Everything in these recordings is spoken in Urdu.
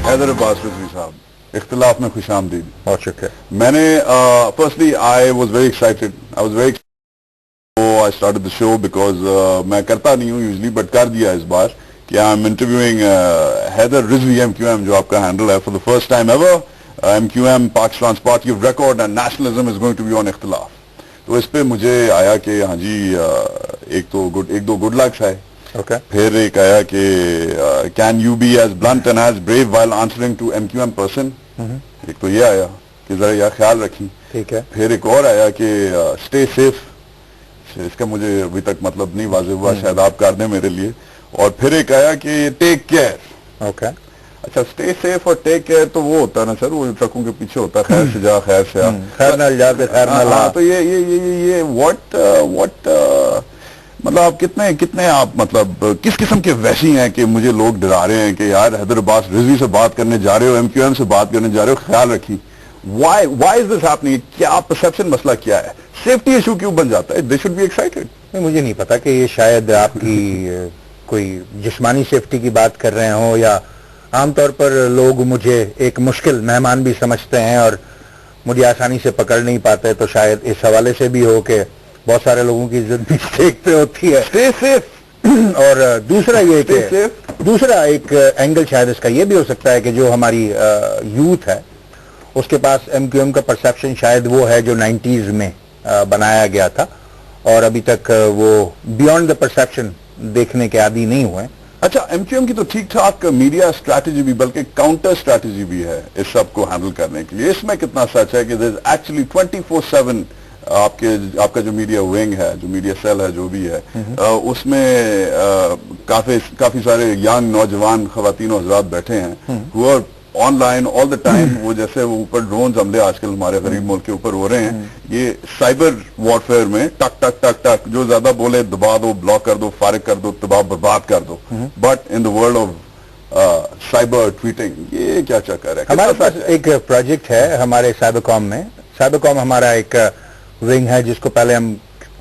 حیدر عباس رضوی صاحب, اختلاف میں خوش آمدید. بہت شکریہ. میں نے firstly I was very excited. I started the show because میں کرتا نہیں ہوں usually but کر دیا اس بار کہ I'm interviewing Haider Rizvi MQM جو آپ کا ہینڈل ہے for the first time ever. MQM Pakistan's party of record and nationalism is going to be on اختلاف. تو اس پہ مجھے آیا کہ ہاں جی ایک دو گڈ لکس ہے. پھر ایک آیا کہ can you be as blunt and as brave while answering to MQM person. ایک تو یہ آیا کہ ذرا یہ خیال رکھیں. پھر ایک اور آیا کہ stay safe. اس کا مجھے ابھی تک مطلب نہیں واضح ہوا, شاید آپ کر دیں میرے لیے. اور پھر ایک آیا کہ ٹیک کیئر. اچھا اسٹے سیف اور ٹیک کیئر تو وہ ہوتا ہے نا سر, وہ ٹرکوں کے پیچھے ہوتا ہے خیر سے جا خیر سے آ, خیر نہ جا خیر نہ لا. تو یہ واٹ مطلب آپ کتنے آپ مطلب کس قسم کے ویسی ہیں کہ مجھے لوگ ڈرا رہے ہیں کہ یار حیدر عباس رضوی سے بات کرنے جا رہے ہو, MQM سے بات کرنے جا رہے ہو, خیال رکھیں. why is this happening? کیا پرسپشن مسئلہ کیا ہے, سیفٹی ایشو کیوں بن جاتا ہے؟ they should be excited. مجھے نہیں پتا کہ یہ شاید آپ کی کوئی جسمانی سیفٹی کی بات کر رہے ہوں, یا عام طور پر لوگ مجھے ایک مشکل مہمان بھی سمجھتے ہیں اور مجھے آسانی سے پکڑ نہیں پاتے, تو شاید اس حوالے سے بھی ہو کہ بہت سارے لوگوں کی عزت بھی اسٹیک پہ ہوتی ہے. Stay safe. اور دوسرا یہ کہ دوسرا ایک اینگل شاید اس کا یہ بھی ہو سکتا ہے کہ جو ہماری یوتھ ہے اس کے پاس MQM کا پرسپشن شاید وہ ہے جو 90s میں بنایا گیا تھا, اور ابھی تک وہ بیونڈ دا پرسپشن دیکھنے کے عادی نہیں ہوئے. اچھا MQM کی تو ٹھیک ٹھاک میڈیا اسٹریٹجی بھی بلکہ کاؤنٹر اسٹریٹجی بھی ہے اس سب کو ہینڈل کرنے کے لیے. اس میں کتنا سچ ہے کہ ایکچولی 24/7 آپ کا جو میڈیا ونگ ہے, جو میڈیا سیل ہے, جو بھی ہے, اس میں کافی سارے ینگ نوجوان خواتین و حضرات بیٹھے ہیں who are on line all the time. وہ جیسے وہ اوپر ڈرونز حملے آج کل ہمارے غریب ملک کے اوپر ہو رہے ہیں, یہ سائبر وارفیئر میں ٹک ٹک ٹک ٹک جو زیادہ بولے دبا دو, بلاک کر دو, فارغ کر دو, تباہ برباد کر دو. But in the world of cyber tweeting یہ کیا چکر ہے؟ ہمارے پاس ایک پروجیکٹ ہے ہمارے سائبر کام میں. سائبر کام ہمارا ایک ونگ ہے جس کو پہلے ہم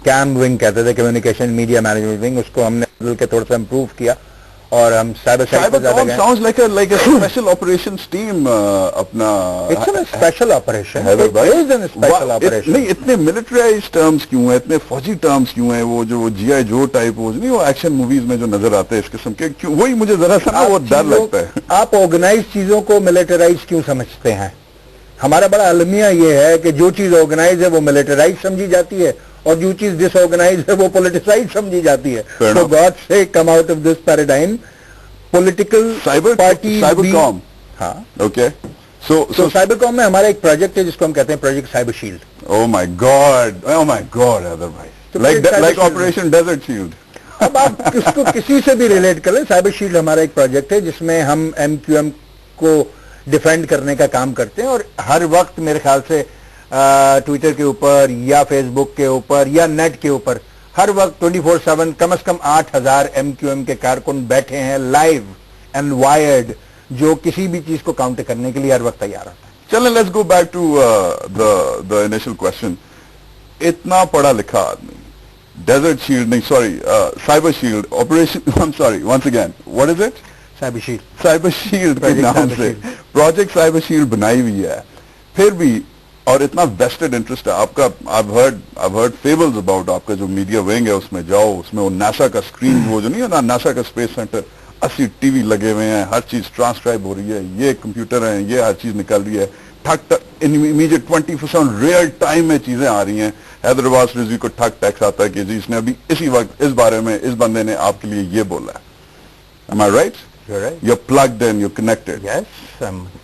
کیم ونگ کہتے تھے, کمیونیکیشن میڈیا مینجمنٹ ونگ. اس کو ہم نے بدل کے تھوڑا سا امپروو کیا اور ہم cyber sounds like a special operations team. اپنا it's a special operation. It is a special operation. نہیں اتنے militarized terms کیوں ہیں, اتنے فوجی terms کیوں ہیں, وہ جو GI Joe ٹائپ وہ نہیں, وہ ایکشن موویز میں جو نظر آتے ہیں اس قسم کے, کیوں وہی مجھے ذرا سا نا وہ ڈر لگتا ہے. آپ آرگنائز چیزوں کو ملٹرائز کیوں سمجھتے ہیں؟ ہمارا بڑا المیہ یہ ہے کہ جو چیز آرگنائز ہے وہ ملٹرائز سمجھی جاتی ہے اور جو چیز ڈس آرگنائز ہے وہ پولیٹیسائز سمجھی جاتی ہے. So God say come out of this paradigm. Political parties cybercom. ہاں okay. So cybercom میں ہمارا ایک پروجیکٹ ہے جس کو ہم کہتے ہیں project cyber shield. oh my god Haider بھائی, like operation desert shield. اب آپ اس کو کسی سے بھی ریلیٹ کر لیں. سائبر شیلڈ ہمارا ایک پروجیکٹ ہے جس میں ہم MQM کو ڈیفینڈ کرنے کا کام کرتے ہیں, اور ہر وقت میرے خیال سے ٹویٹر کے اوپر یا فیس بک کے اوپر یا نیٹ کے اوپر ہر وقت 24/7 کم از کم 8,000 MQM کے کارکن بیٹھے ہیں لائیو اینڈ وائرڈ, جو کسی بھی چیز کو کاؤنٹر کرنے کے لیے ہر وقت تیار ہوتا ہے. چلیں let's go back to the initial question. اتنا پڑھا لکھا آدمی, ڈیزرٹ شیلڈ نہیں sorry cyber shield operation, I'm sorry once again what is it? Cyber shield کے نام سے پروجیکٹ سائبر شیلڈ بنائی ہوئی ہے, پھر بھی اور اتنا ویسٹڈ انٹرسٹ ہے آپ کا. I've heard fables about آپ کا جو میڈیا ونگ ہے, اس میں جاؤ, اس میں وہ ناسا کا اسکرین وہ جو نہیں ہے نا, ناسا کا اسپیس سینٹر 80 ٹی وی لگے ہوئے ہیں, ہر چیز ٹرانسکرائب ہو رہی ہے, یہ کمپیوٹر ہیں, یہ ہر چیز نکل رہی ہے, ٹھک ٹک امیجیٹ 24/7 ریئل ٹائم میں چیزیں آ رہی ہیں. حیدر عباس رضوی کو ٹھک ٹیکس آتا ہے کہ جی اس نے ابھی اسی وقت اس بارے میں اس بندے نے آپ کے لیے یہ بولا ہے. Am I right? You're right. You're plugged in, you're connected. Yes,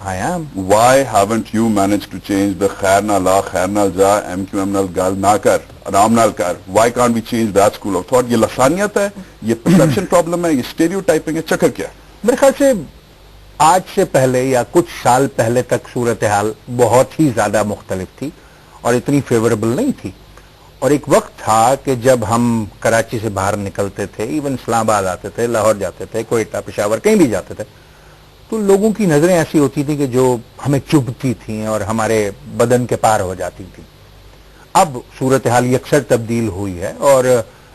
I am. Why haven't you managed to change the khair na la, khair na ja, MQM nal gal na kar, aram nal kar? Why can't we change that school of thought? یہ لسانیت ہے, یہ perception problem ہے, یہ stereotyping ہے, چکر کیا ہے؟ میرے خیال سے آج سے پہلے یا کچھ سال پہلے تک صورتحال بہت ہی زیادہ مختلف تھی اور اتنی فیوریبل نہیں تھی. اور ایک وقت تھا کہ جب ہم کراچی سے باہر نکلتے تھے, ایون اسلام آباد آتے تھے, لاہور جاتے تھے, کوئٹہ, پشاور, کہیں بھی جاتے تھے, تو لوگوں کی نظریں ایسی ہوتی تھی کہ جو ہمیں چبھتی تھیں اور ہمارے بدن کے پار ہو جاتی تھیں. اب صورتحال یکسر تبدیل ہوئی ہے اور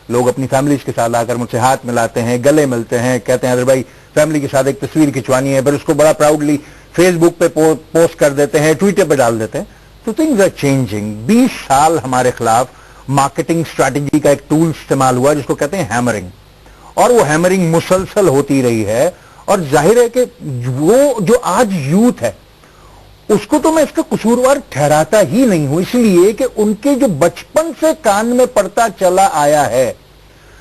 لوگ اپنی فیملیز کے ساتھ آ کر مجھ سے ہاتھ ملاتے ہیں, گلے ملتے ہیں, کہتے ہیں حیدر بھائی فیملی کے ساتھ ایک تصویر کھنچوانی ہے, پھر اس کو بڑا پراؤڈلی فیس بک پہ پوسٹ کر دیتے ہیں, ٹویٹر پہ ڈال دیتے ہیں. تو تھنگز آر چینجنگ. 20 سال ہمارے خلاف مارکیٹنگ اسٹریٹجی کا ایک ٹول استعمال ہوا جس کو کہتے ہیں ہیمرنگ, اور وہ ہیمرنگ مسلسل ہوتی رہی ہے. اور ظاہر ہے کہ وہ جو آج یوتھ ہے اس کو تو میں اس کا قصوروار ٹھہراتا ہی نہیں ہوں, اس لیے کہ ان کے جو بچپن سے کان میں پڑتا چلا آیا ہے,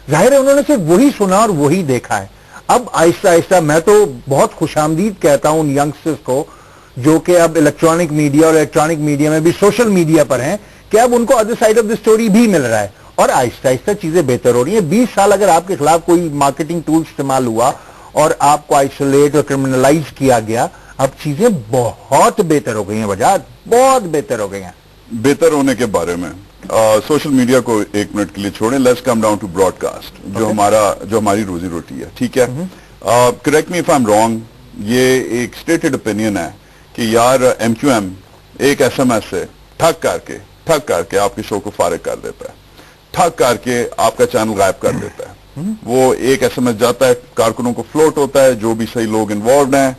ظاہر ہے انہوں نے صرف وہی سنا اور وہی دیکھا ہے. اب آہستہ آہستہ میں تو بہت خوش آمدید کہتا ہوں ان ینگسٹرز کو جو کہ اب الیکٹرانک میڈیا اور الیکٹرانک میڈیا میں بھی سوشل میڈیا پر ہیں, کہ اب ان کو other side of the story بھی مل رہا ہے اور آہستہ آہستہ چیزیں بہتر ہو رہی ہیں. 20 سال اگر آپ کے خلاف کوئی مارکیٹنگ ٹول استعمال ہوا اور آپ کو آئسولیٹ اور کرمنلائز کیا گیا, اب چیزیں بہت بہتر ہو گئی ہیں. وجات بہت بہتر ہو گئی ہیں. بہتر ہونے کے بارے میں سوشل میڈیا کو ایک منٹ کے لیے چھوڑیں. Let's come down to broadcast, جو ہماری روزی روٹی ہے. ٹھیک ہے, correct me if I am wrong, یہ ایک اسٹیٹڈ اوپینین ہے کہ یار ایم کیو ایم ایک ایس ایم ایس سے ٹھگ کر کے آپ کے شو کو فارغ کر دیتا ہے, ٹھگ کر کے آپ کا چینل غائب کر دیتا ہے. وہ ایک ایس ایم ایس جاتا ہے, کارکنوں کو فلوٹ ہوتا ہے, جو بھی صحیح لوگ انوالوڈ ہیں,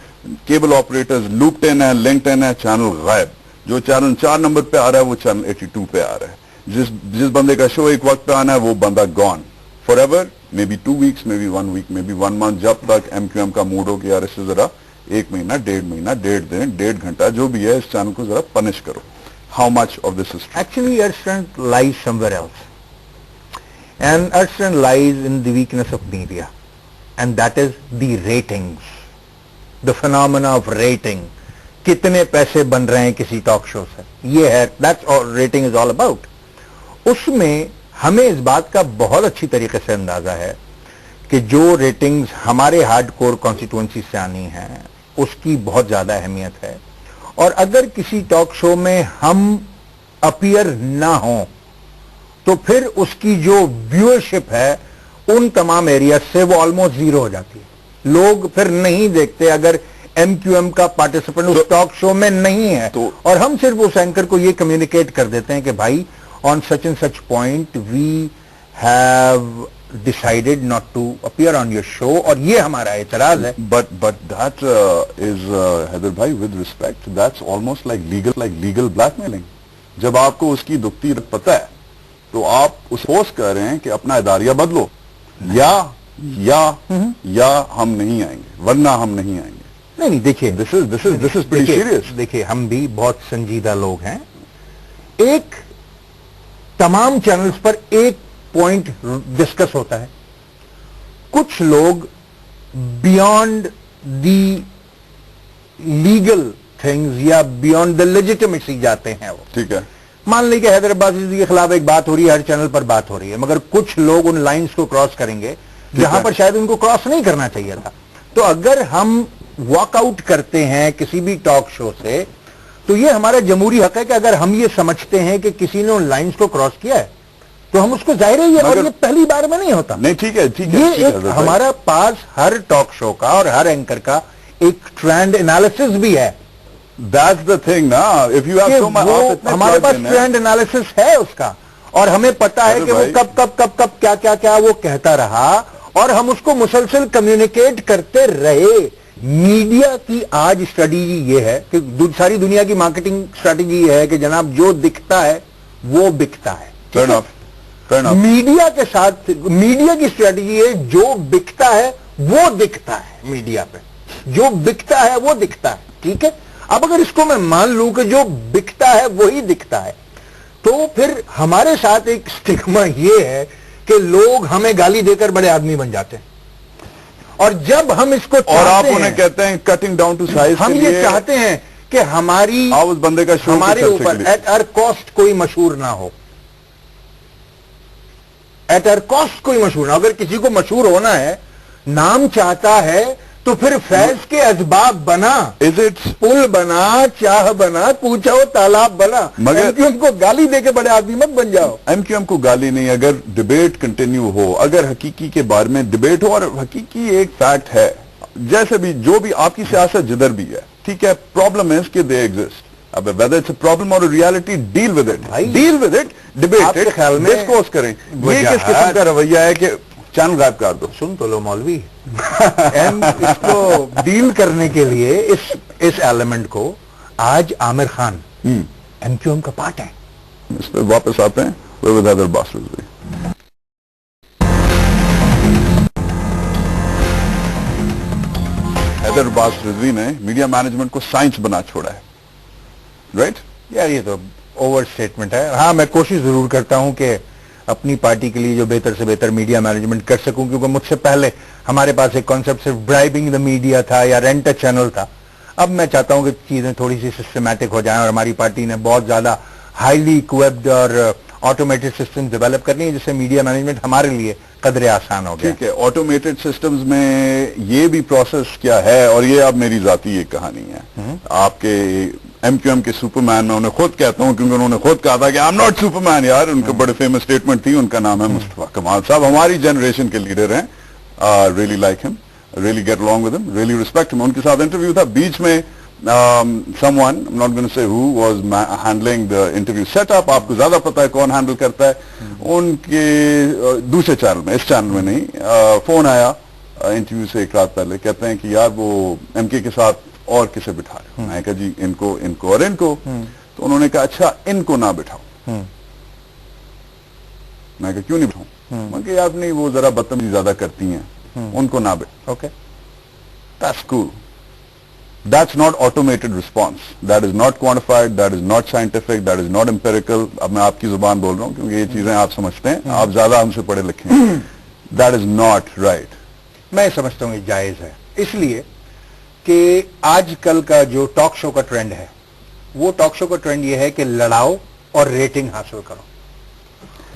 کیبل آپریٹرز لوپڈ ان ہے, لنکڈ ان ہے, چینل غائب. جو چینل 4 نمبر پہ آ رہا ہے وہ چینل 82 پہ آ رہا ہے. جس بندے کا شو ایک وقت پہ آنا ہے وہ بندہ gone forever, maybe 2 weeks, maybe 1 week, maybe 1 month, جب تک ایم کیو ایم کا موڈ ہو کہ یار اس سے ذرا 1 مہینہ, 1.5 مہینہ, 1.5 دن, 1.5 گھنٹہ جو بھی ہے اس چینل کو ذرا پنش کرو. How much of this is Actually, our strength lies somewhere else. And our strength lies in the weakness of media. And that is the ratings. The phenomena of rating. کتنے پیسے بن رہے ہیں کسی ٹاک شو سے, یہ ہے, that's all rating is all about. اس میں ہمیں اس بات کا بہت اچھی طریقے سے اندازہ ہے کہ جو ریٹنگز ہمارے ہارڈ کور کانسٹیٹوئنسی سے آنی ہیں اس کی بہت زیادہ اہمیت ہے. اور اگر کسی ٹاک شو میں ہم اپیئر نہ ہوں تو پھر اس کی جو ویورشپ ہے ان تمام ایریاز سے وہ آلموسٹ زیرو ہو جاتی ہے. لوگ پھر نہیں دیکھتے اگر ایم کیو ایم کا پارٹیسپینٹ اس ٹاک شو میں نہیں ہے, اور ہم صرف اس اینکر کو یہ کمیونیکیٹ کر دیتے ہیں کہ بھائی on such and such point we have decided not to appear on your show, اور یہ ہمارا اعتراض ہے. But that is حیدر بھائی with respect, that's almost like legal blackmailing. جب آپ کو اس کی دکھتی پتہ ہے تو آپ اس پوسٹ کر رہے ہیں کہ اپنا اداریہ بدلو, یا ہم نہیں آئیں گے, ورنہ ہم نہیں آئیں گے. نہیں دیکھیے, this is pretty serious. دیکھیے ہم بھی بہت سنجیدہ لوگ ہیں. ایک تمام چینلز پر ایک پوائنٹ ڈسکس ہوتا ہے, کچھ لوگ بیونڈ دی لیگل تھنگز یا بیونڈ دا لیجیٹمیسی جاتے ہیں. وہ ٹھیک ہے, مان لیں کہ حیدر عباسی کے خلاف ایک بات ہو رہی ہے, ہر چینل پر بات ہو رہی ہے, مگر کچھ لوگ ان لائنز کو کراس کریں گے جہاں پر شاید ان کو کراس نہیں کرنا چاہیے تھا. تو اگر ہم واک آؤٹ کرتے ہیں کسی بھی ٹاک شو سے تو یہ ہمارا جمہوری حق ہے کہ اگر ہم یہ سمجھتے ہیں کہ کسی نے ان لائنز کو کراس کیا ہے تو ہم اس کو ظاہر ہے, اور یہ پہلی بار میں نہیں ہوتا. نہیں ٹھیک ہے, یہ ایک ہمارا پاس ہر ٹاک شو کا اور ہر اینکر کا ایک ٹرینڈ انالیسس بھی ہے. That's the thing نا, if you have so much, ہمارے پاس ٹرینڈ انالیسس ہے اس کا, اور ہمیں پتا ہے کہ وہ کب کیا وہ کہتا رہا, اور ہم اس کو مسلسل کمیونیکیٹ کرتے رہے. میڈیا کی آج اسٹریٹجی یہ ہے کہ ساری دنیا کی مارکیٹنگ اسٹریٹجی یہ ہے کہ جناب جو دکھتا ہے وہ بکتا ہے. میڈیا کے ساتھ میڈیا کی اسٹریٹجی ہے جو بکتا ہے وہ دکھتا ہے. میڈیا پہ جو بکتا ہے وہ دکھتا ہے. ٹھیک ہے, اب اگر اس کو میں مان لوں کہ جو بکتا ہے وہی دکھتا ہے تو پھر ہمارے ساتھ ایک سٹگما یہ ہے کہ لوگ ہمیں گالی دے کر بڑے آدمی بن جاتے ہیں, اور جب ہم اس کو اور آپ انہیں کہتے ہیں کٹنگ ڈاؤن ٹو سائز, ہم یہ چاہتے ہیں کہ ہماری اس بندے کا شو ہمارے اوپر ایٹ ہر کاسٹ کوئی مشہور نہ ہو, ایٹ ہر کاسٹ کوئی مشہور نہ ہو. اگر کسی کو مشہور ہونا ہے, نام چاہتا ہے تو پھر فیض کے اسباب بنا, پل بنا, چاہ بنا, پوچھو تالاب بنا, مگر ایم کیو ایم کو گالی دے کے بڑے آدمی مت بن جاؤ. ایم کیو ایم کو گالی نہیں, اگر ڈیبیٹ کنٹینیو ہو, اگر حقیقی کے بارے میں ڈیبیٹ ہو, اور حقیقی ایک فیکٹ ہے, جیسے بھی جو بھی آپ کی سیاست جدھر بھی ہے, ٹھیک ہے, پرابلم از کہ دے ایگزسٹ. اب whether it's a problem or a reality, deal with it, debate it, discuss کریں. یہ کس قسم کا رویہ ہے کہ چینل غائب کر دو؟ سن تو لو مولوی, اس کو ڈیل کرنے کے لیے اس اس ایلیمنٹ کو آج عامر خان MQM کا پارٹ ہے. اس پہ واپس آتے ہیں with Heather Abbas Rizvi. Heather Abbas Rizvi نے میڈیا مینجمنٹ کو سائنس بنا چھوڑا ہے. رائٹ؟ یار یہ تو اوور اسٹیٹمنٹ ہے. ہاں میں کوشش ضرور کرتا ہوں کہ اپنی پارٹی کے لیے جو بہتر سے بہتر میڈیا مینجمنٹ کر سکوں, کیونکہ مجھ سے پہلے ہمارے پاس ایک کانسیپٹ صرف برائبنگ دا میڈیا تھا یا رینٹ اے چینل تھا. اب میں چاہتا ہوں کہ چیزیں تھوڑی سی سسٹمیٹک ہو جائیں, اور ہماری پارٹی نے بہت زیادہ ہائیلی اکوپڈ اور آٹومیٹڈ سسٹم ڈیولپ کرنی ہے, جس سے میڈیا مینجمنٹ ہمارے لیے قدرے آسان ہو گیا. ٹھیک ہے, آٹومیٹڈ سسٹمز میں یہ بھی پروسیس کیا ہے, اور یہ اب میری ذاتی ایک کہانی ہے. آپ کے MQM کے سپر مین میں انہیں خود کہتا ہوں, کیونکہ انہوں نے خود کہا تھا کہ I'm not Superman یار. ان کا بڑے فیمس اسٹیٹمنٹ تھی, ان کا نام ہے مصطفیٰ کمال صاحب, ہماری جنریشن کے لیڈر ہیں. ریئلی لائک ہم, really get along with him, really respect him. ان کے ساتھ انٹرویو تھا, بیچ میں someone, I'm not going to say who, was handling the interview setup. آپ کو زیادہ پتا ہے کون ہینڈل کرتا ہے. ان کے دوسرے چینل میں, اس چینل میں نہیں, فون آیا انٹرویو سے ایک رات پہلے, کہتے ہیں کہ یار وہ MK کے ساتھ اور کسے بٹھا رہے. میں نے کہا جی ان کو اور ان کو. تو انہوں نے کہا اچھا ان کو نہ بٹھاؤ. میں کہا کیوں نہیں بٹھاؤں؟ میں کہا یار نہیں, وہ ذرا بدتمیزی زیادہ کرتی ہیں, ان کو نہ بٹھاؤ. Okay, that's cool. That's not automated response. That is not quantified. That is not scientific. That is not empirical. اب میں آپ کی زبان بول رہا ہوں کیونکہ یہ چیزیں آپ سمجھتے ہیں, آپ زیادہ ہم سے پڑھے لکھے ہیں. That is not right. میں سمجھتا ہوں یہ جائز ہے, اس لیے کہ آج کل کا جو ٹاک شو کا ٹرینڈ ہے, وہ ٹاک شو کا ٹرینڈ یہ ہے کہ لڑاؤ اور ریٹنگ حاصل کرو.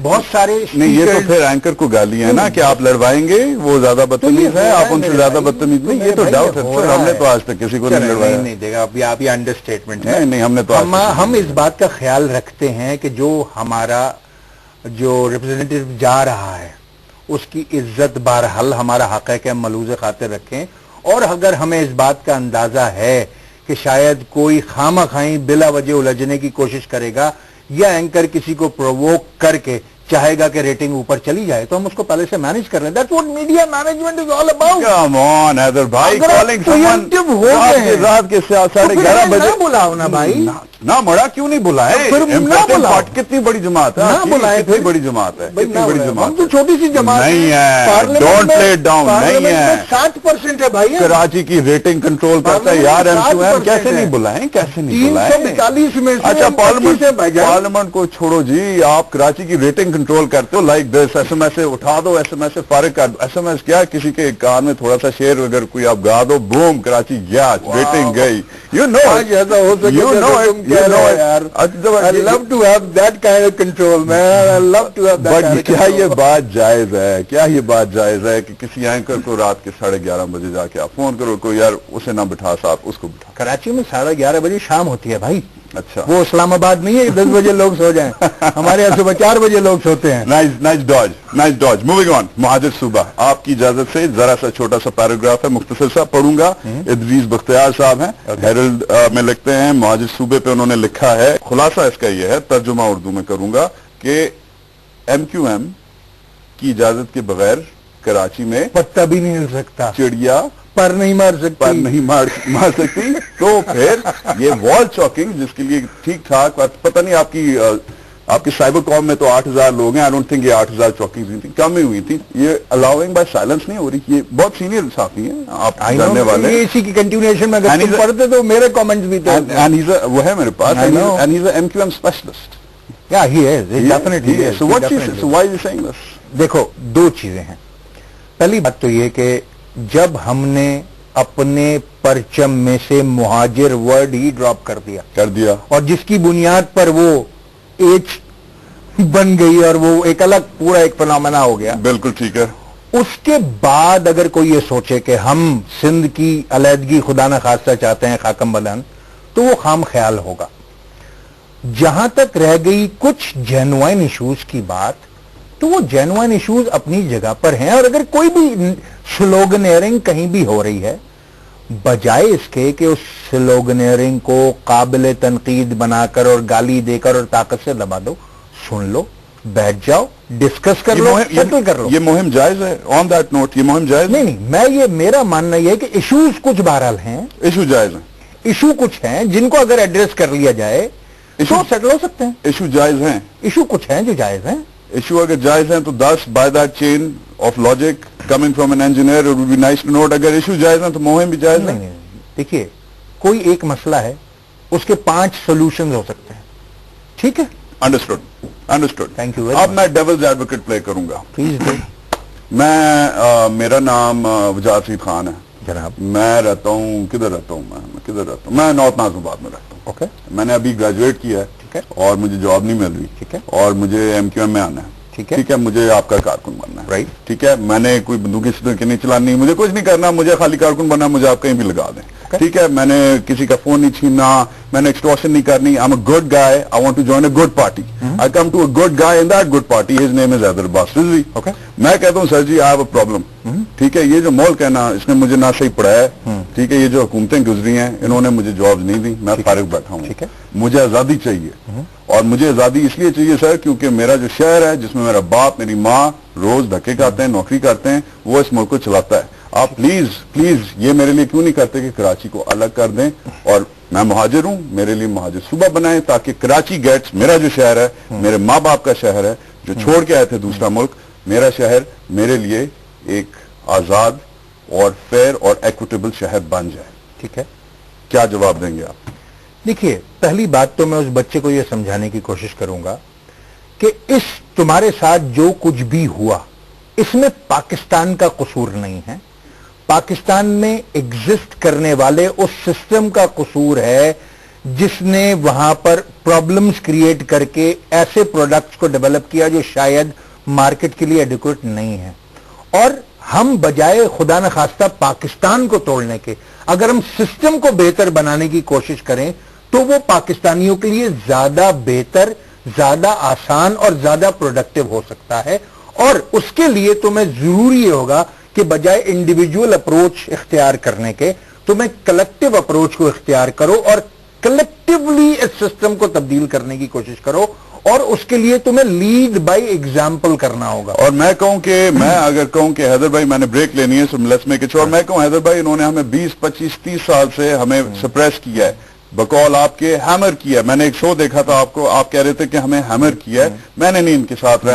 بہت سارے نہیں, یہ تو پھر اینکر کو گالی ہے نا کہ آپ لڑوائیں گے, وہ زیادہ بدتمیز ہے, آپ ان سے زیادہ بدتمیز نہیں. یہ تو ڈاؤٹ ہے, ہم نے تو آج تک کسی کو نہیں لڑوایا. نہیں دیکھا, ابھی آپ یہ انڈر اسٹیٹمنٹ ہے. نہیں, ہم نے تو ہم اس بات کا خیال رکھتے ہیں کہ جو ہمارا جو ریپرزینٹیو جا رہا ہے اس کی عزت بہرحال ہمارا حق ہے کہ ہم ملوز خاطر رکھیں. اور اگر ہمیں اس بات کا اندازہ ہے کہ شاید کوئی خامہ خواہیں بلا وجہ الجھنے کی کوشش کرے گا, یا اینکر کسی کو پرووک کر کے چاہے گا کہ ریٹنگ اوپر چلی جائے, تو ہم اس کو پہلے سے مینج کر لیں. That's what media management is all about. Come on, Heather بھائی, calling someone ہو گئے ہیں رات کے 11:30 بجے. نہ بلاؤ نا بھائی, نہ مڑا کیوں نہیں بلائے؟ کتنی بڑی جماعت ہے, نہ بلائے, کتنی بڑی جماعت ہے, کتنی بڑی جماعت ہے. چھوٹی سی جماعت نہیں ہے, ڈونٹ پلے اٹ ڈاؤن. نہیں ہے, 60% ہے بھائی. کراچی کی ریٹنگ کنٹرول کرتا ہے یار MQM. کیسے نہیں بلائیں, کیسے نہیں بلائیں؟ 342 میں سے. اچھا پارلیمنٹ کو چھوڑو جی, آپ کراچی کی ریٹنگ کنٹرول کرتے ہو لائک دس. SMS سے اٹھا دو, SMS سے فارغ کر دو. SMS کیا, کسی کے کان میں تھوڑا سا شعر اگر کوئی آپ گا دو, بوم, کراچی گیا, ریٹنگ گئی. You know it. I love to have that kind of control, man. I love to have that kind of control. کیا یہ بات جائز ہے, کیا یہ بات جائز ہے کہ کسی اینکر کو رات کے 11:30 بجے جا کے آپ فون کرو کو یار اسے نہ بٹھا صاحب, اس کو بٹھا. کراچی میں 11:30 بجے شام ہوتی ہے بھائی. اچھا, وہ اسلام آباد نہیں ہے 10 بجے لوگ سو جائیں. ہمارے یہاں صبح 4 بجے لوگ سوتے ہیں. Nice dodge. Moving on. مہاجر صوبہ, آپ کی اجازت سے ذرا سا چھوٹا سا پیراگراف ہے, مختصر سا پڑھوں گا. ادریس بختیار صاحب ہیں, ہیرلڈ میں لکھتے ہیں. مہاجر صوبے پہ انہوں نے لکھا ہے, خلاصہ اس کا یہ ہے, ترجمہ اردو میں کروں گا, کہ MQM کی اجازت کے بغیر کراچی میں پتہ بھی نہیں ہل سکتا, چڑیا پر نہیں مار سکتی. تو پھر یہ وال چاکنگ جس کے لیے ٹھیک ٹھاک, پتہ نہیں آپ کی سائبر کام میں تو 8,000 لوگ ہیں. آئی ڈونٹ تھنک یہ 8,000 چاکنگ ہوئی تھی, کم ہی ہوئی تھی. یہ الاؤنگ بائی سائلنس نہیں ہو رہی. یہ بہت سینئر صحافی ہیں, آپ جاننے والے. یہ اسی کی کنٹینیوشن میں اگر تم پڑھتے تو میرے کامنٹس بھی تھے. وہ ہے میرے پاس, and he's an MQM specialist. Yeah, he is. He definitely is. So why is he saying this? دیکھو, دو چیزیں ہیں. پہلی بات تو یہ کہ جب ہم نے اپنے پرچم میں سے مہاجر ورڈ ہی ڈراپ کر دیا, اور جس کی بنیاد پر وہ ایچ بن گئی اور وہ ایک الگ پورا ایک فنامنا ہو گیا. بالکل ٹھیک ہے. اس کے بعد اگر کوئی یہ سوچے کہ ہم سندھ کی علیحدگی خدا نہ خواستہ چاہتے ہیں خاکم بلند, تو وہ خام خیال ہوگا. جہاں تک رہ گئی کچھ جینوائن ایشوز کی بات, تو وہ جینوائن ایشوز اپنی جگہ پر ہیں. اور اگر کوئی بھی سلوگنیئرنگ کہیں بھی ہو رہی ہے, بجائے اس کے کہ اس سلوگنیئرنگ کو قابل تنقید بنا کر اور گالی دے کر اور طاقت سے دبا دو, سن لو, بیٹھ جاؤ, ڈسکس کر لو, سیٹل کر لو. یہ مہم جائز ہے. آن دیٹ نوٹ, یہ مہم جائز نہیں. میرا ماننا یہ ہے کہ ایشوز کچھ بہرحال ہیں, ایشو جائز ہیں. ایشو کچھ ہیں جن کو اگر ایڈریس کر لیا جائے تو سیٹل ہو سکتے ہیں. ایشو جائز ہیں, ایشو کچھ ہیں جو جائز ہیں. ایشو اگر جائز ہیں تو 10 by that chain of logic coming from an engineer it would be nice to note. اگر ایشو جائز ہیں تو مہم بھی جائز ہے. دیکھیے کوئی ایک مسئلہ ہے, اس کے 5 سولوشن ہو سکتے ہیں. ٹھیک ہے, انڈرسٹوڈ. Thank you. اب میں ڈیولز ایڈوکیٹ پلے کروں گا. Please do. میرا نام وجاہت سعید خان ہے جناب. میں رہتا ہوں, کدھر رہتا ہوں میں نارتھ ناظم آباد میں رہتا ہوں. اوکے. میں نے ابھی گریجویٹ کیا ہے. ٹھیک ہے. اور مجھے جاب نہیں مل رہی. ٹھیک ہے. اور مجھے MQM میں آنا ہے. ٹھیک ہے, مجھے آپ کا کارکن بننا ہے. رائٹ. ٹھیک ہے, میں نے کوئی بندوق اس طرح کی نہیں چلانی, مجھے کچھ نہیں کرنا, مجھے خالی کارکن بننا, مجھے آپ کہیں بھی لگا دیں. ٹھیک ہے, میں نے کسی کا فون نہیں چھیننا, میں نے ایکسٹورشن نہیں کرنی. I'm a good guy, I want to join a good party. I come to a good guy in that good party, his name is Haider Abbas Rizvi. میں کہتا ہوں سر جی I have a problem. ٹھیک ہے, یہ جو ملک ہے نا اس نے مجھے نہ صحیح پڑھایا ہے. ٹھیک ہے, یہ جو حکومتیں گزری ہیں انہوں نے مجھے جابز نہیں دی, میں فارغ بیٹھا ہوں. مجھے آزادی چاہیے, اور مجھے آزادی اس لیے چاہیے سر کیونکہ میرا جو شہر ہے جس میں میرا باپ میری ماں روز دھکے کھاتے ہیں, نوکری کرتے ہیں, وہ اس ملک کو چلاتا ہے. آپ پلیز یہ میرے لیے کیوں نہیں کرتے کہ کراچی کو الگ کر دیں, اور میں مہاجر ہوں, میرے لیے مہاجر صوبہ بنائیں تاکہ کراچی گیٹس میرا جو شہر ہے, میرے ماں باپ کا شہر ہے جو چھوڑ کے آئے تھے دوسرا ملک, میرا شہر میرے لیے ایک آزاد اور فیئر اور ایکوٹیبل شہر بن جائے. ٹھیک ہے, کیا جواب دیں گے آپ؟ دیکھیے پہلی بات تو میں اس بچے کو یہ سمجھانے کی کوشش کروں گا کہ اس تمہارے ساتھ جو کچھ بھی ہوا اس میں پاکستان کا قصور نہیں ہے. پاکستان میں ایگزسٹ کرنے والے اس سسٹم کا قصور ہے جس نے وہاں پر پرابلمز کریٹ کر کے ایسے پروڈکٹس کو ڈیولپ کیا جو شاید مارکیٹ کے لیے ایڈیکویٹ نہیں ہے. اور ہم بجائے خدا نخواستہ پاکستان کو توڑنے کے اگر ہم سسٹم کو بہتر بنانے کی کوشش کریں تو وہ پاکستانیوں کے لیے زیادہ بہتر, زیادہ آسان اور زیادہ پروڈکٹیو ہو سکتا ہے. اور اس کے لیے تمہیں ضروری یہ ہوگا کہ بجائے انڈیویجول اپروچ اختیار کرنے کے تمہیں کلیکٹیو اپروچ کو اختیار کرو اور کلیکٹیولی اس سسٹم کو تبدیل کرنے کی کوشش کرو, اور اس کے لیے تمہیں لیڈ بائی ایگزامپل کرنا ہوگا. اور میں کہوں کہ اگر کہوں کہ حیدر بھائی میں نے بریک لینی ہے, لیٹس میک اٹ شورٹ. میں کہوں حیدر بھائی انہوں نے ہمیں 20, 25, 30 سال سے ہمیں سپریس کیا ہے, بقول آپ کے ہیمر کیا ہے. میں نے ایک شو دیکھا تھا آپ کہہ رہے تھے کہ ہمیں ہیمر کیا ہے. میں نے نہیں ان کے ساتھ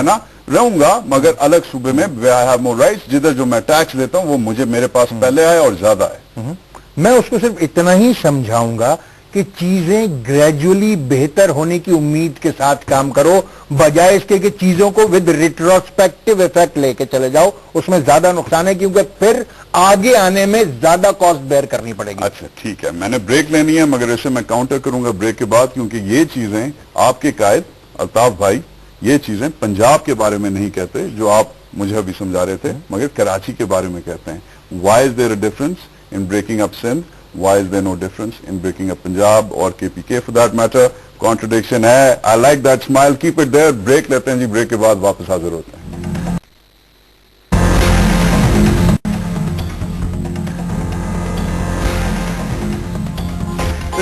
رہوں گا مگر الگ صوبے میں I have more rights. جدھر جو میں ٹیکس دیتا ہوں وہ مجھے میرے پاس پہلے آئے اور زیادہ آئے. میں اس کو صرف اتنا ہی سمجھاؤں گا کہ چیزیں گریجولی بہتر ہونے کی امید کے ساتھ کام کرو بجائے اس کے کہ چیزوں کو ود ریٹروسپیکٹو ایفیکٹ لے کے چلے جاؤ. اس میں زیادہ نقصان ہے کیونکہ پھر آگے آنے میں زیادہ کاسٹ بیئر کرنی پڑے گی. اچھا ٹھیک ہے, میں نے بریک لینی ہے مگر اسے میں کاؤنٹر کروں گا بریک کے بعد, کیونکہ یہ چیزیں آپ کے قائد الطاف بھائی یہ چیزیں پنجاب کے بارے میں نہیں کہتے جو آپ مجھے ابھی سمجھا رہے تھے, مگر کراچی کے بارے میں کہتے ہیں. Why is there a difference in breaking up Sindh? Why is there no difference in breaking up Punjab or KPK for that matter? Contradiction ہے. I like that smile. Keep it there. Break لیتے ہیں جی, بریک کے بعد واپس حاضر ہوتے ہیں.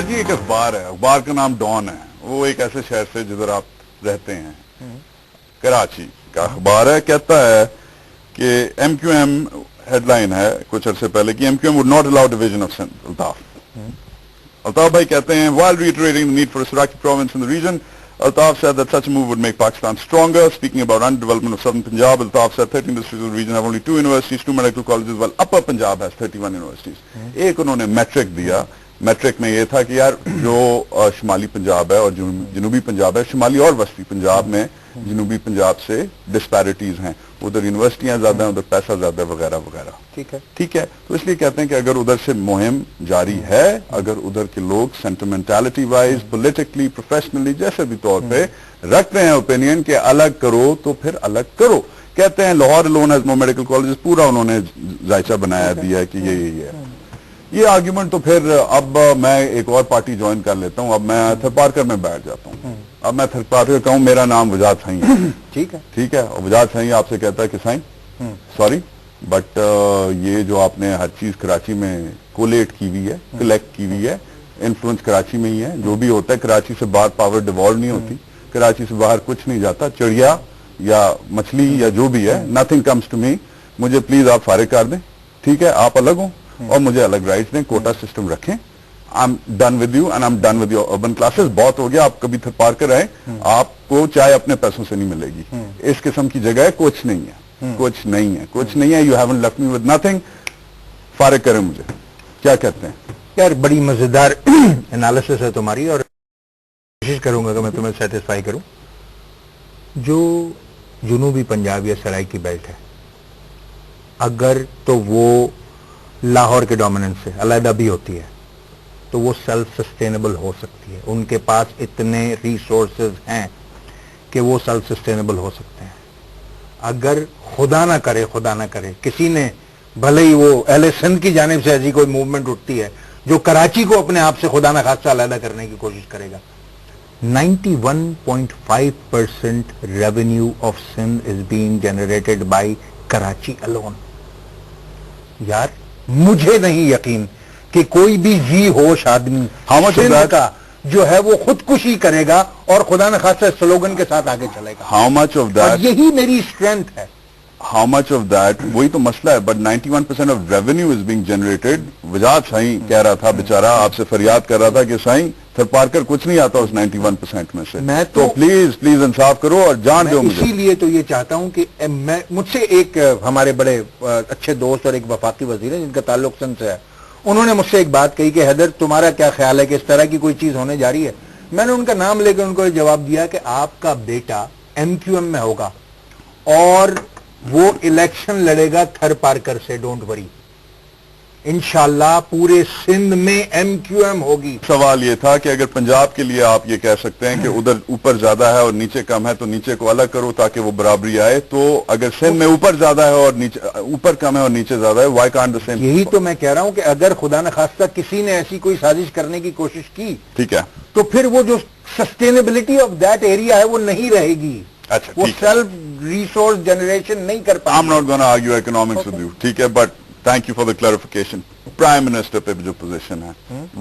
جی ایک اخبار ہے, اخبار کا نام ڈان ہے. وہ ایک ایسے شہر سے جدھر آپ رہتے ہیں, کراچی کا اخبار ہے. کہتا ہے کہ MQM ہیڈ لائن ہے کچھ عرصے پہلے کہ MQM would not allow division of Sindh. Altaf بھائی کہتے ہیں while reiterating the need for a Saraki province in the region, Altaf said that such a move would make Pakistan stronger. Speaking about underdevelopment of southern Punjab, Altaf said 13 districts of the region have only 2 universities, 2 medical colleges, while upper Punjab has 31 universities. ایک انہوں نے میٹرک دیا. میٹرک میں یہ تھا کہ یار جو شمالی پنجاب ہے اور جنوبی پنجاب ہے, شمالی اور وسطی پنجاب میں جنوبی پنجاب سے ڈسپیرٹیز ہیں, ادھر یونیورسٹیاں زیادہ ہیں, ادھر پیسہ زیادہ ہے وغیرہ وغیرہ. ٹھیک ہے, تو اس لیے کہتے ہیں کہ اگر ادھر سے مہم جاری ہے, اگر ادھر کے لوگ سینٹیمنٹیلٹی وائز پولیٹیکلی پروفیشنلی جیسے بھی طور پہ رکھتے ہیں اوپینین کہ الگ کرو تو پھر الگ کرو. کہتے ہیں Lahore alone has no medical colleges, پورا انہوں نے ذائچہ بنایا دیا ہے کہ یہ ہے. یہ آرگیومنٹ تو پھر اب میں ایک اور پارٹی جوائن کر لیتا ہوں, اب میں تھر پارکر میں بیٹھ جاتا ہوں. اب میں تھر پارکر کہوں میرا نام وجاہت سائیں ہے. ٹھیک ہے, اور وجاہت سائیں آپ سے کہتا ہے کہ سائیں سوری بٹ یہ جو آپ نے ہر چیز کراچی میں کولیٹ کی ہوئی ہے, کلیکٹ کی ہوئی ہے, انفلوئنس کراچی میں ہی ہے. جو بھی ہوتا ہے کراچی سے باہر پاور ڈیوالو نہیں ہوتی, کراچی سے باہر کچھ نہیں جاتا. چڑیا یا مچھلی یا جو بھی ہے, نتھنگ کمز ٹو می. مجھے پلیز آپ فارغ کر دیں. ٹھیک ہے, آپ الگ ہوں اور مجھے الگ رائٹس دیں, کوٹا سسٹم رکھیں I'm done with you and I'm done with your urban classes. بہت ہو گیا, آپ کبھی تھر پار کر آئے, آپ کو چائے اپنے پیسوں سے نہیں ملے گی. اس قسم کی جگہ ہے, کچھ نہیں ہے, کچھ نہیں ہے, کچھ نہیں ہے. You haven't left me with nothing. فارغ کریں مجھے, کیا کہتے ہیں؟ یار بڑی مزیدار انالیسس ہے تمہاری, اور کوشش کروں گا کہ میں تمہیں سیٹسفائی کروں. جو جنوبی پنجاب یا سرائی کی بیلٹ ہے, اگر تو وہ لاہور کے ڈومیننس سے علیحدہ بھی ہوتی ہے تو وہ سیلف سسٹینیبل ہو سکتی ہے. ان کے پاس اتنے ریسورسز ہیں کہ وہ سیلف سسٹینیبل ہو سکتے ہیں. اگر خدا نہ کرے کسی نے, بھلے ہی وہ اہل سندھ کی جانب سے ایسی کوئی موومنٹ اٹھتی ہے جو کراچی کو اپنے آپ سے خدا نہ خاصہ علیحدہ کرنے کی کوشش کرے گا, 91.5% revenue of Sindh is being generated by Karachi alone. یار مجھے نہیں یقین کہ کوئی بھی ذی ہوش آدمی سندھ کا جو ہے وہ خودکشی کرے گا اور خدا نخواستہ سلوگن کے ساتھ آگے چلے گا. How much of that? اور یہی میری اسٹرینتھ ہے. How much of that? وہی تو مسئلہ ہے. But 91% of revenue is being generated. وجاد سائیں کہہ رہا تھا بیچارہ, آپ سے فریاد کر رہا تھا کہ سائیں تھر پار کر کچھ نہیں آتا اس 91% میں سے. میں تو پلیز انصاف کرو اور جان دو مجھے. اسی لیے تو یہ چاہتا ہوں کہ مجھ سے ایک ہمارے بڑے اچھے دوست اور ایک وفاقی وزیر ہیں جن کا تعلق سندھ سے ہے, انہوں نے مجھ سے ایک بات کہی کہ حیدر تمہارا کیا خیال ہے کہ اس طرح کی کوئی چیز ہونے جا رہی ہے. میں نے ان کا نام لے کے ان کو یہ جواب دیا کہ آپ کا بیٹا MQM میں ہوگا اور وہ الیکشن لڑے گا تھر پارکر سے, ڈونٹ وری, انشاءاللہ پورے سندھ میں MQM ہوگی. سوال یہ تھا کہ اگر پنجاب کے لیے آپ یہ کہہ سکتے ہیں کہ ادھر اوپر زیادہ ہے اور نیچے کم ہے تو نیچے کو الگ کرو تاکہ وہ برابری آئے, تو اگر سندھ میں اوپر زیادہ ہے اور نیچے, اوپر کم ہے اور نیچے زیادہ ہے, وائی کانٹ دا سیم؟ یہی تو میں کہہ رہا ہوں کہ اگر خدا نخواستہ کسی نے ایسی کوئی سازش کرنے کی کوشش کی, ٹھیک ہے, تو پھر وہ جو سسٹینیبلٹی آف دیٹ ایریا ہے وہ نہیں رہے گی. اچھا وہ سیلف ریسورس جنریشن نہیں کر پائے. I'm not going to argue economics with you, ٹھیک ہے, but thank you for the clarification. Prime Minister پہ جو پوزیشن ہے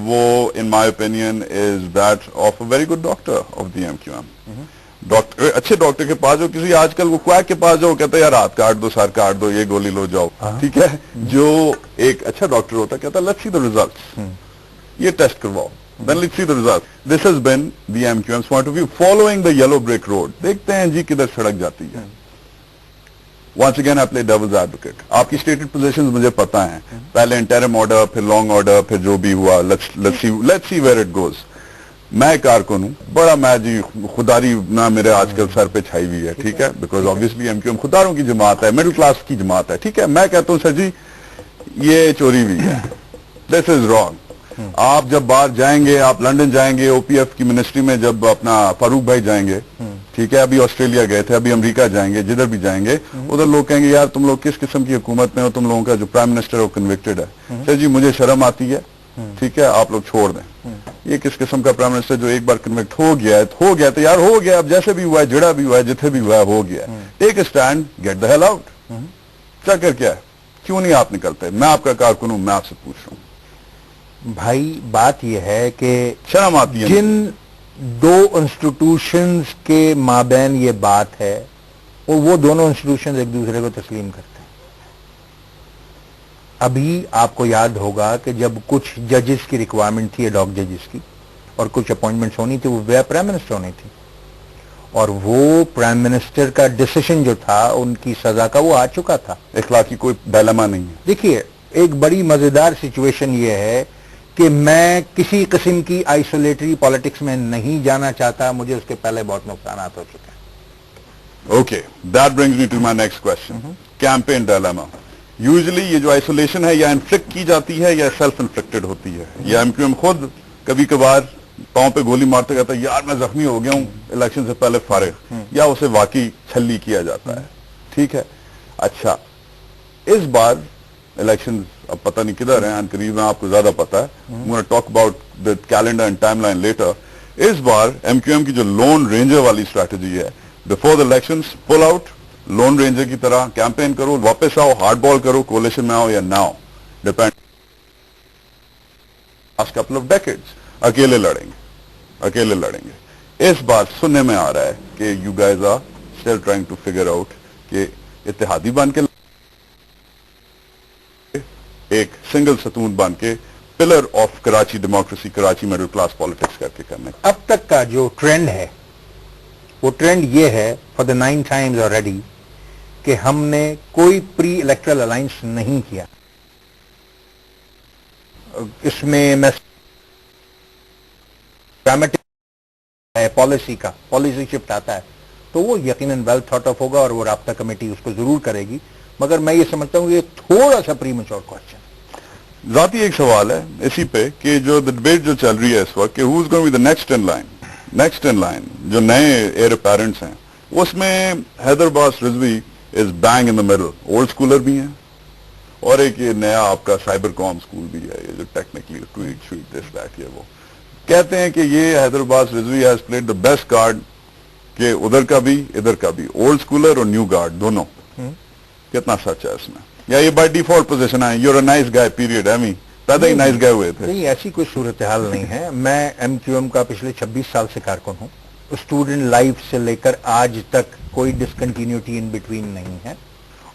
وہ in my opinion is that of a very good doctor of the MQM. Doctor, اچھے ڈاکٹر کے پاس جو کسی آج کل وہ کویک کے پاس جاؤ کہتا ہے یار ہاتھ کاٹ دو, سر کاٹ دو, یہ گولی لو جاؤ, ٹھیک ہے, جو ایک اچھا ڈاکٹر ہوتا ہے کہتا ہے let's see the results, یہ test کرواؤ, then let's see the results. This has been the MQM's point of view following the yellow brick road. دیکھتے ہیں جی کدھر سڑک جاتی ہے. Once again I play devil's advocate. آپ کی stated positions مجھے پتا ہیں, پہلے interim order, پھر long order, پھر جو بھی ہوا, let's see where it goes. میں کارکن ہوں بڑا, میں جی خوداری نہ میرے آج کل سر پہ چھائی ہوئی ہے, ٹھیک ہے, because obviously MQM خوداروں کی جماعت ہے, middle class کی جماعت ہے, ٹھیک ہے. میں کہتا ہوں سر جی یہ چوری ہوئی ہے, this is wrong. آپ جب باہر جائیں گے, آپ لنڈن جائیں گے, OPF کی منسٹری میں جب اپنا فاروق بھائی جائیں گے, ٹھیک ہے, ابھی آسٹریلیا گئے تھے, ابھی امریکہ جائیں گے, جدھر بھی جائیں گے ادھر لوگ کہیں گے یار تم لوگ کس قسم کی حکومت میں ہو, تم لوگوں کا جو پرائم منسٹر ہے وہ کنوکٹڈ ہے. سر جی مجھے شرم آتی ہے, ٹھیک ہے, آپ لوگ چھوڑ دیں. یہ کس قسم کا پرائم منسٹر جو ایک بار کنوکٹ ہو گیا ہے تو یار ہو گیا, اب جیسے بھی ہوا ہے, جڑا بھی ہوا ہے, جتنے بھی ہوا ہے ہو گیا ہے. Take a stand, get the hell out. چکر کیا ہے, کیوں نہیں آپ نکلتے؟ میں آپ کا کارکن ہوں, میں آپ سے پوچھ رہا ہوں. بھائی بات یہ ہے کہ شرم آتی ہے. جن دو انسٹیٹیوشنز کے مابین یہ بات ہے وہ دونوں انسٹیٹیوشنز ایک دوسرے کو تسلیم کرتے ہیں. ابھی آپ کو یاد ہوگا کہ جب کچھ ججز کی ریکوائرمنٹ تھی, ایڈ ہاک ججز کی, اور کچھ اپوائنٹمنٹس ہونی تھی, وہ پرائم منسٹر ہونی تھی, اور وہ پرائم منسٹر کا ڈیسیشن جو تھا ان کی سزا کا وہ آ چکا تھا. اخلاقی کوئی ڈائلما نہیں ہے. دیکھیے ایک بڑی مزیدار سچویشن یہ ہے کہ میں کسی قسم کی آئسولیٹری پالیٹکس میں نہیں جانا چاہتا, مجھے اس کے پہلے بہت نقصانات ہو چکے ہیں. Okay, that brings me to my next question. Campaign dilemma usually یہ جو آئسولیشن ہے یا انفلکٹ کی جاتی ہے یا سیلف انفلکٹڈ ہوتی ہے, یا MQM خود کبھی کبھار پاؤں پہ گولی مارتے کہتا ہے یار میں زخمی ہو گیا ہوں الیکشن سے پہلے فارغ, یا اسے واقعی چھلی کیا جاتا ہے, ٹھیک ہے. اچھا اس بار الیکشن اب پتہ نہیں کدھر ہیں, ان قریب میں آپ کو زیادہ پتا ہے, I'm going to talk about the calendar and timeline later. Us bar MQM کی جو لون رینجر والی اسٹریٹجی ہے, before the elections pull out, loan ranger کی طرح کیمپین کرو, واپس آؤ, ہارڈ بال کرو, کولیشن میں آؤ یا نہ آؤ, depend. last couple of decades اکیلے لڑیں گے. اس بار سننے میں آ رہا ہے کہ you guys are still trying to figure out کہ اتحادی بن کے ایک سنگل ستون بن کے pillar of Karachi democracy, Karachi middle class politics کر کے کرنے کا. اب تک کا جو ٹرینڈ ہے وہ ٹرینڈ یہ ہے فار دا 9 ٹائمز آلریڈی کہ ہم نے کوئی پری الیکٹرل الائنس نہیں کیا. اس میں پالیسی کا پالیسی شفٹ آتا ہے تو وہ یقیناً ویل تھاٹ آف ہوگا اور وہ رابطہ کمیٹی اس کو ضرور کرے گی، مگر میں یہ سمجھتا ہوں کہ یہ تھوڑا سا پری میچور کوشچن. ذاتی ایک سوال ہے اسی پہ کہ جو ڈبیٹ جو چل رہی ہے اس وقت کہ who is going to be the next in line جو نئے ایئر اپیرنٹس ہیں، اس میں Haider Abbas Rizvi is being in the middle, old schooler بھی ہیں اور ایک یہ نیا آپ کا سائبر کام اسکول بھی ہے، یہ جو ٹیکنیکلی ٹویٹ دس دیٹ یہ وہ کہتے ہیں کہ یہ Haider Abbas Rizvi has played the best card کہ ادھر کا بھی ادھر کا بھی، اولڈ اسکولر اور نیو گارڈ دونوں. کتنا سچ ہے اس میں؟ یا یہ بائی ڈیفالٹ پوزیشن ہے you are a nice guy period ایمی پیدا ہی نائس گائے ہوئے تھے؟ نہیں، ایسی کوئی صورتحال نہیں ہے. میں ایم کیو ایم کا پچھلے 26 سال سے کارکن ہوں. اسٹوڈنٹ لائف سے لے کر آج تک کوئی ڈسکنٹینیوٹی ان بٹوین نہیں ہے.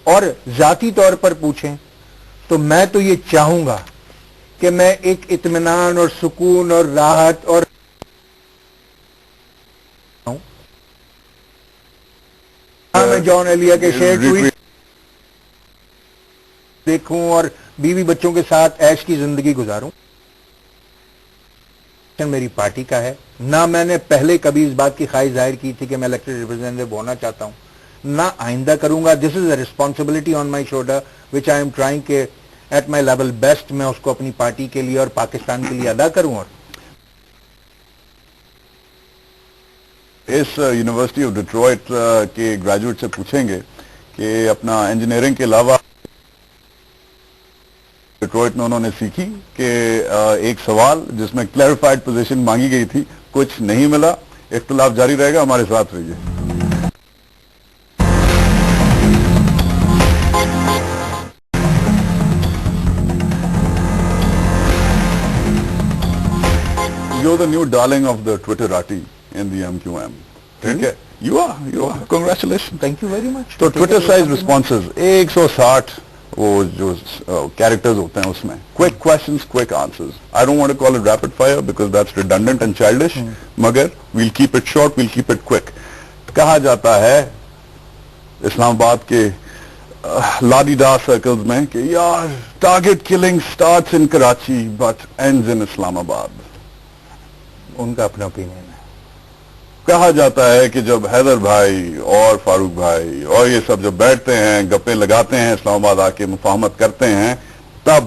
اور ذاتی طور پر پوچھیں تو میں تو یہ چاہوں گا کہ میں ایک اطمینان اور سکون اور راحت اور میں جان ایلیا کے شعر دیکھوں اور بیوی بچوں کے ساتھ عیش کی زندگی گزاروں. میری پارٹی کا ہے، نہ میں نے پہلے کبھی اس بات کی خواہش ظاہر کی تھی کہ میں الیکٹڈ ریپرزینٹیو ہونا چاہتا ہوں، نہ آئندہ کروں گا. This is a responsibility on my shoulder which I am trying کہ ایٹ مائی لیول بیسٹ میں اس کو اپنی پارٹی کے لیے اور پاکستان کے لیے ادا کروں. اور اس یونیورسٹی آف ڈیٹروائٹ کے گریجویٹ سے پوچھیں گے کہ اپنا انجینئرنگ کے علاوہ ڈیٹروائٹ میں انہوں نے سیکھی کہ ایک سوال جس میں کلیریفائڈ پوزیشن مانگی گئی تھی کچھ نہیں ملا. اختلاف جاری رہے گا، ہمارے ساتھ رہیے. You're the new darling of the Twitterati in the MQM. ٹھیک ہے، you are. Congratulations. thank you very much. تو ٹویٹر سائز ریسپانسز 160 وہ جو کیریکٹرز ہوتے ہیں اس میں quick questions quick answers. I don't want to call it rapid fire because that's redundant and childish. مگر we'll keep it short, we'll keep it quick. کہا جاتا ہے اسلام آباد کے لاڈی ڈا سرکلز میں کہ یار target killing starts in Karachi but ends in Islamabad. ان کا اپنا اوپینین ہے. کہا جاتا ہے کہ جب حیدر بھائی اور فاروق بھائی اور یہ سب جب بیٹھتے ہیں گپے لگاتے ہیں اسلام آباد آ کے مفاہمت کرتے ہیں تب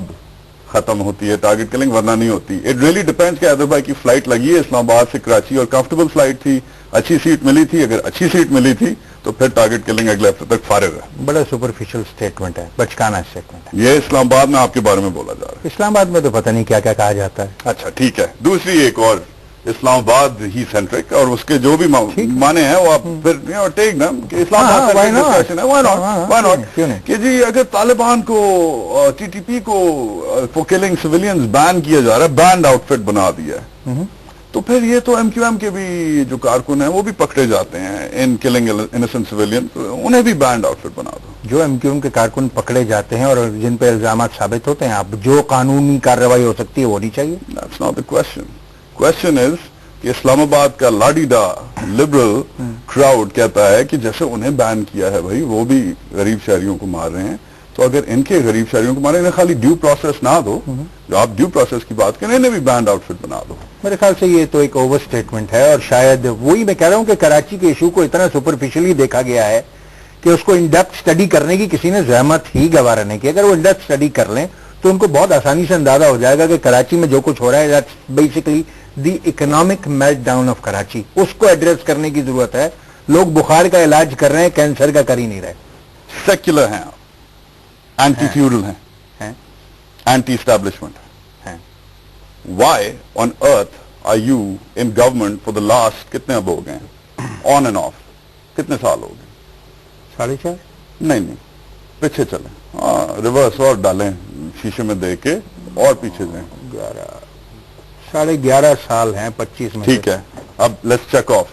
ختم ہوتی ہے ٹارگٹ کلنگ، ورنہ نہیں ہوتی. اٹ ریئلی ڈیپینڈس کہ حیدر بھائی کی فلائٹ لگی ہے اسلام آباد سے کراچی اور کمفرٹیبل فلائٹ تھی، اچھی سیٹ ملی تھی. اگر اچھی سیٹ ملی تھی تو پھر ٹارگٹ کلنگ اگلے ہفتے تک فارغ ہے. بڑا سپرفیشل سٹیٹمنٹ ہے، بچکانا سٹیٹمنٹ ہے. یہ اسلام آباد میں آپ کے بارے میں بولا جا رہا ہے. اسلام آباد میں تو پتہ نہیں کیا کیا کہا جاتا ہے. اچھا ٹھیک ہے. دوسری ایک اور اسلام آباد ہی سینٹرک اور اس کے جو بھی معنی ہیں وہ آپ پھر ٹیک نا کہ اسلام آباد کہ جی اگر طالبان کو ٹی ٹی پی کو فور کلنگ سویلینز بین کیا جا رہا ہے، بینڈ آؤٹ فٹ بنا دیا ہے، تو پھر یہ تو ایم کیو ایم کے بھی جو کارکن ہیں وہ بھی پکڑے جاتے ہیں ان کلنگ انسنٹ سویلین، انہیں بھی بینڈ آؤٹ فٹ بنا دو. جو ایم کیو ایم کے کارکن پکڑے جاتے ہیں اور جن پہ الزامات ثابت ہوتے ہیں، اب جو قانونی کارروائی ہو سکتی ہے وہ نہیں چاہیے. That's not the question. Question is کہ اسلام آباد کا لاڈی ڈا لبرل کراؤڈ کہتا ہے کہ جیسے انہیں بین کیا ہے بھائی وہ بھی غریب شہریوں کو مار رہے ہیں، تو اگر ان کے غریب شہریوں کو مارے انہیں خالی ڈیو پروسیس نہ دو، جو آپ ڈیو پروسیس کی بات کریں انہیں بھی بینڈ آؤٹ فٹ بنا دو. میرے خیال سے یہ تو ایک اوور سٹیٹمنٹ ہے اور شاید وہی میں کہہ رہا ہوں کہ کراچی کے ایشو کو اتنا سپرفیشلی دیکھا گیا ہے کہ اس کو ان ڈیپتھ اسٹڈی کرنے کی کسی نے زحمت ہی گوارا نہیں کی. اگر وہ ان ڈیپتھ اسٹڈی کر لیں تو ان کو بہت آسانی سے اندازہ ہو جائے گا کہ کراچی میں جو کچھ ہو رہا ہے that's basically the economic meltdown of Karachi. اس کو ایڈریس کرنے کی ضرورت ہے. لوگ بخار کا علاج کر رہے ہیں، کینسر کا کر ہی نہیں رہے. سیکولر ہیں آپ، اینٹی فیوڈل ہیں، اینٹی اسٹیبلشمنٹ ہیں. Why on earth are you in government for the last کتنے اب ہو گئے آن اینڈ آف کتنے سال ہو گئے؟ 4.5 نہیں پیچھے چلیں، ریورس اور ڈالیں شیشے میں دے کے اور پیچھے جائیں. 11.5 سال ہیں 25 میں. ٹھیک ہے. اب لیٹس چیک آف.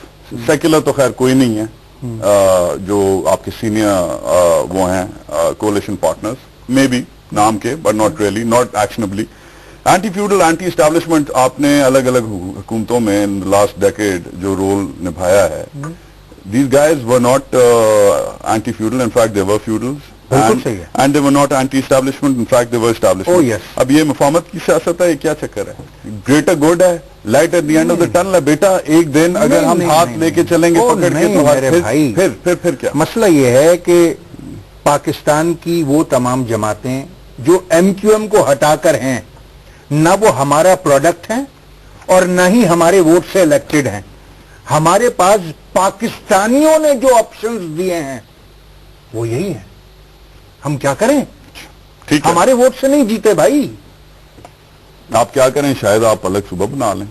سیکولر تو خیر کوئی نہیں ہے جو آپ کے سینئر وہ ہیں کولیشن پارٹنرز، مے بی نام کے but not really, not actionably. Anti feudal anti establishment آپ نے الگ الگ حکومتوں میں لاسٹ ڈیکیڈ جو رول نبھایا ہے, these guys were not anti-feudal, in fact they were feudals. And they were not anti-establishment, in fact they were establishment. Oh yes. اب یہ مفاہمت کی سیاست ہے, یہ کیا چکر ہے؟ greater good ہے, light at the end of the tunnel ہے بیٹا, ایک دن اگر ہم ہاتھ لے کے چلیں گے پکڑ کے تو پھر کیا؟ مسئلہ یہ ہے کہ پاکستان کی وہ تمام جماعتیں جو ایم کیو ایم کو ہٹا کر ہیں, نہ وہ ہمارا پروڈکٹ ہیں اور نہ ہی ہمارے ووٹ سے الیکٹڈ ہیں. ہمارے پاس پاکستانیوں نے جو آپشنز دیے ہیں وہ یہی ہیں. ہم کیا کریں؟ ہمارے ووٹ سے نہیں جیتے بھائی. آپ کیا کریں؟ شاید آپ الگ صوبہ بنا لیں,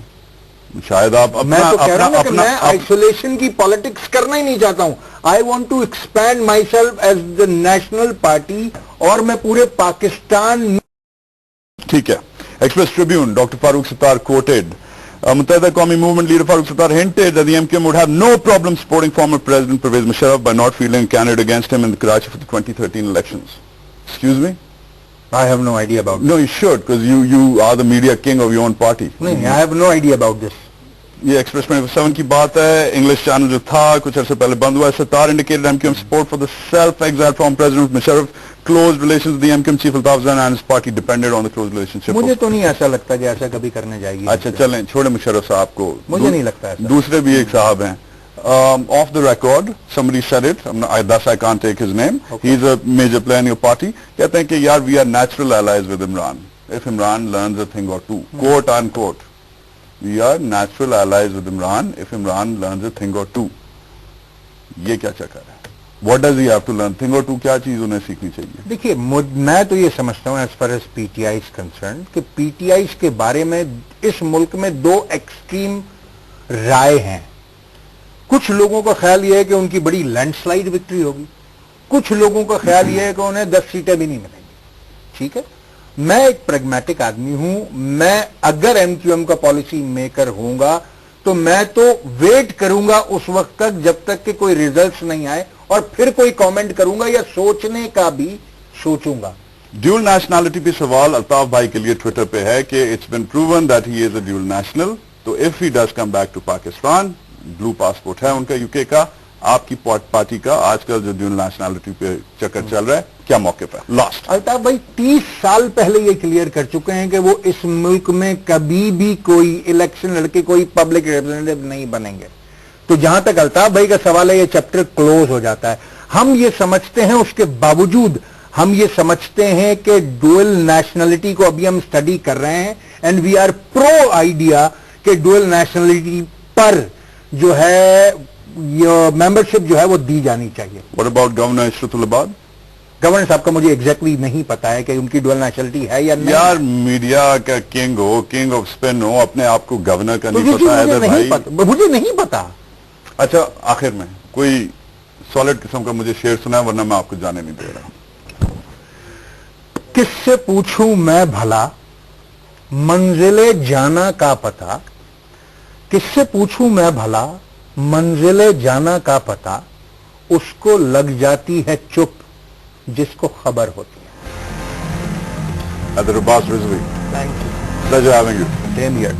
شاید آپ میں تو کہہ رہا ہوں کہ میں آئسولیشن کی پالیٹکس کرنا ہی نہیں چاہتا ہوں. I want to expand myself as the national party, اور میں پورے پاکستان. ٹھیک ہے. Express Tribune, doctor Farooq Sattar quoted, Muttahida Qaumi Movement leader Farooq Sattar hinted that the MKM would have no problem supporting former President Pervez Musharraf by not feeling candidate against him in Karachi for the 2013 elections. Excuse me? I have no idea about this. No, you should, because you are the media king of your own party. No, I have no idea about this. یہ ایکسپریس 27 کی بات ہے. انگلش چینل جو تھا کچھ عرصے پہلے بند ہوا ہے. ستار indicated MKM support for the self-exiled former President Musharraf. Close relations with the MKM chief Altaf Zan and his party depended on the close relationship. مجھے تو نہیں ایسا لگتا کہ ایسا کبھی کرنے جائے گی. اچھا چلیں چھوڑیں مشرف صاحب کو, مجھے نہیں لگتا ایسا. دوسرے بھی ایک صاحب ہیں, off the record somebody said it, thus I can't take his name. Okay. He's a major player in your party. کہتے ہیں کہ یار we are natural allies with Imran. If Imran learns a thing or two, quote unquote, we are natural allies with Imran if Imran learns a thing or two. یہ کیا چکر ہے؟ What does he have to learn? Thing or two کیا چیز انہیں سیکھنی چاہیے؟ دیکھیے میں تو یہ سمجھتا ہوں as far as PTI is concerned کہ PTI کے بارے میں اس ملک میں دو ایکسٹریم رائے ہیں. کچھ لوگوں کا خیال یہ ہے کہ ان کی بڑی لینڈ سلائیڈ وکٹری ہوگی, کچھ لوگوں کا خیال یہ ہے کہ انہیں 10 سیٹیں بھی نہیں ملیں گی. ٹھیک ہے, میں ایک پریگمیٹک آدمی ہوں. میں اگر ایم کیو ایم کا پالیسی میکر ہوں گا تو میں تو ویٹ کروں گا اس وقت تک جب تک کہ کوئی ریزلٹس نہیں آئے, اور پھر کوئی کامنٹ کروں گا یا سوچنے کا بھی سوچوں گا. ڈیول نیشنلٹی پہ سوال الطاف بھائی کے لیے ٹویٹر پہ ہے کہ it's been proven that he is a dual national, تو if he does come back to Pakistan, blue passport ہے ان کا یو کے کا, آپ کی پارٹی کا آج کل جو ڈیول نیشنلٹی پہ چکر چل رہا ہے کیا موقع پہ لاسٹ؟ الطاف بھائی 30 سال پہلے یہ کلیئر کر چکے ہیں کہ وہ اس ملک میں کبھی بھی کوئی الیکشن لڑ کے کوئی پبلک ریپرزینٹیو نہیں بنیں گے. تو جہاں تک الطاف بھائی کا سوال ہے یہ چیپٹر کلوز ہو جاتا ہے. ہم یہ سمجھتے ہیں, اس کے باوجود ہم یہ سمجھتے ہیں کہ ڈوئل نیشنلٹی کو ابھی ہم اسٹڈی کر رہے ہیں, and we are pro idea کہ ڈوئل نیشنلٹی پر جو ہے ممبرشپ جو ہے وہ دی جانی چاہیے. What about گورنر عشرت العباد؟ گورنر صاحب کا مجھے ایگزیکٹلی نہیں پتا ہے کہ ان کی ڈوئل نیشنلٹی ہے یا نہیں. یار میڈیا کا کنگ ہو, کنگ آف اسپن ہو, اپنے آپ کو گورنر کا نہیں پتا ہے. مجھے نہیں پتا. اچھا آخر میں کوئی سالڈ قسم کا مجھے شعر سنا ہے, ورنہ میں آپ کو جانے نہیں دے رہا. کس سے پوچھوں میں بھلا منزل جانا کا پتا, کس سے پوچھوں میں بھلا منزل جانا کا پتا, اس کو لگ جاتی ہے چپ جس کو خبر ہوتی ہے. At the Rabas Rizvi. Thank you. Pleasure having you. Same here.